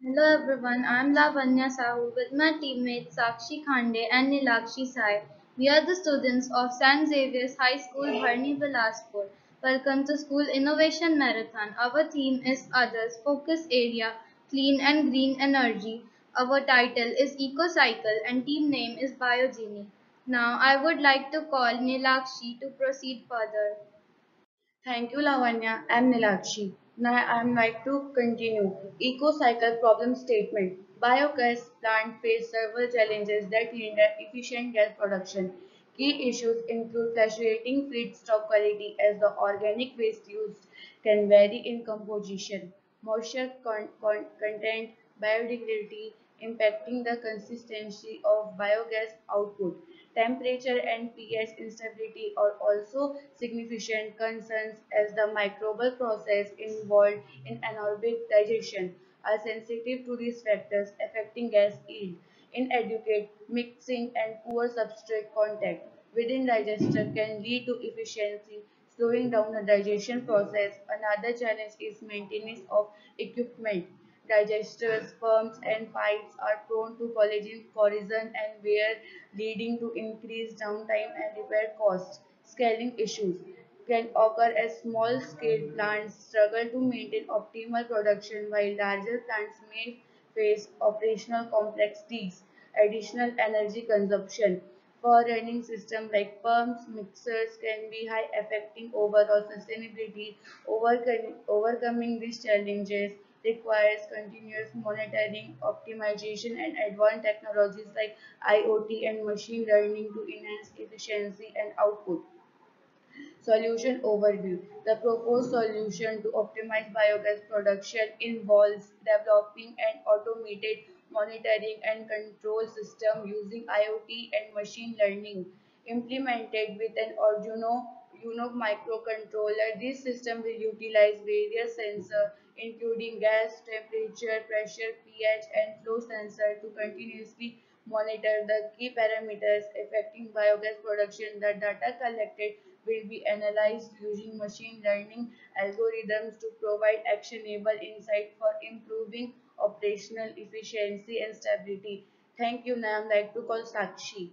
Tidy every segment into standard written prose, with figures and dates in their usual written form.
Hello everyone, I am Lavanya Sahu with my teammates Sakshi Khande and Nilakshi Sai. We are the students of St. Xavier's High School, Bharni, Bilaspur. Welcome to School Innovation Marathon. Our theme is Others Focus Area Clean and Green Energy. Our title is EcoCycle and team name is Biogeny. Now I would like to call Nilakshi to proceed further. Thank you, Lavanya. I'm Nilakshi. Now I'm like to continue. Eco cycle problem statement. Biogas plant face several challenges that hinder efficient gas production. Key issues include fluctuating feedstock quality as the organic waste used can vary in composition, moisture content, biodegradability, impacting the consistency of biogas output. Temperature and pH instability are also significant concerns as the microbial process involved in anaerobic digestion are sensitive to these factors affecting gas yield. Inadequate mixing and poor substrate contact within digester can lead to efficiency, slowing down the digestion process. Another challenge is maintenance of equipment. Digesters, pumps, and pipes are prone to corrosion and wear, leading to increased downtime and repair costs. Scaling issues can occur as small-scale plants struggle to maintain optimal production, while larger plants may face operational complexities. Additional energy consumption for running systems like pumps, mixers can be high, affecting overall sustainability. Overcoming these challenges requires continuous monitoring, optimization, and advanced technologies like IoT and machine learning to enhance efficiency and output. Solution overview. The proposed solution to optimize biogas production involves developing an automated monitoring and control system using IoT and machine learning implemented with an Arduino microcontroller. This system will utilize various sensors including gas, temperature, pressure, pH, and flow sensor to continuously monitor the key parameters affecting biogas production. The data collected will be analyzed using machine learning algorithms to provide actionable insight for improving operational efficiency and stability. Thank you. Now I'd like to call Sakshi.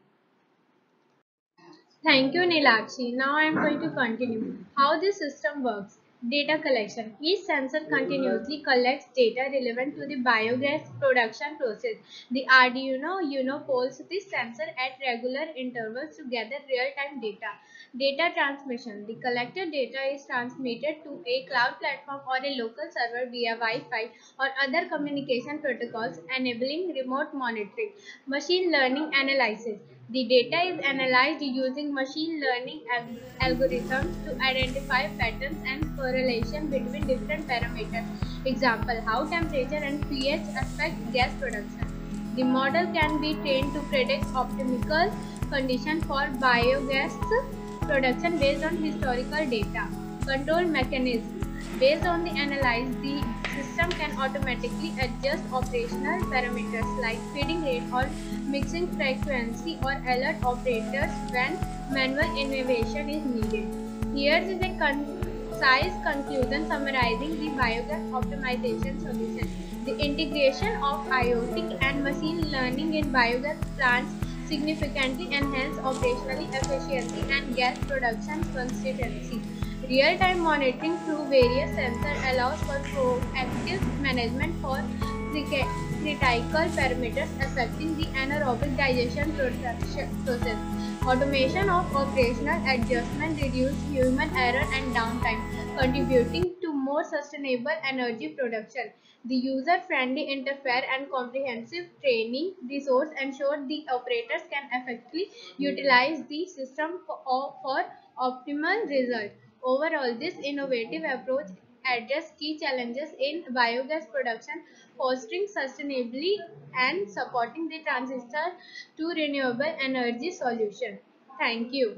Thank you, Nilakshi. Now I am going to continue. How this system works. Data collection. Each sensor continuously collects data relevant to the biogas production process. The Arduino Uno polls this sensor at regular intervals to gather real-time data. Data transmission. The collected data is transmitted to a cloud platform or a local server via Wi-Fi or other communication protocols, enabling remote monitoring. Machine learning analysis. The data is analyzed using machine learning algorithms to identify patterns and correlation between different parameters. Example, how temperature and pH affect gas production. The model can be trained to predict optimal conditions for biogas production based on historical data. Control mechanism. Based on the analysis, the system can automatically adjust operational parameters like feeding rate or mixing frequency or alert operators when manual innovation is needed. Here is a concise conclusion summarizing the biogas optimization solution. The integration of IoT and machine learning in biogas plants significantly enhance operational efficiency and gas production consistency. Real-time monitoring through various sensors allows for proactive management for critical parameters affecting the anaerobic digestion process. Automation of operational adjustment reduces human error and downtime, contributing to more sustainable energy production. The user-friendly interface and comprehensive training resource ensure the operators can effectively utilize the system for optimal result. Overall, this innovative approach addresses key challenges in biogas production, fostering sustainability and supporting the transition to renewable energy solution. Thank you.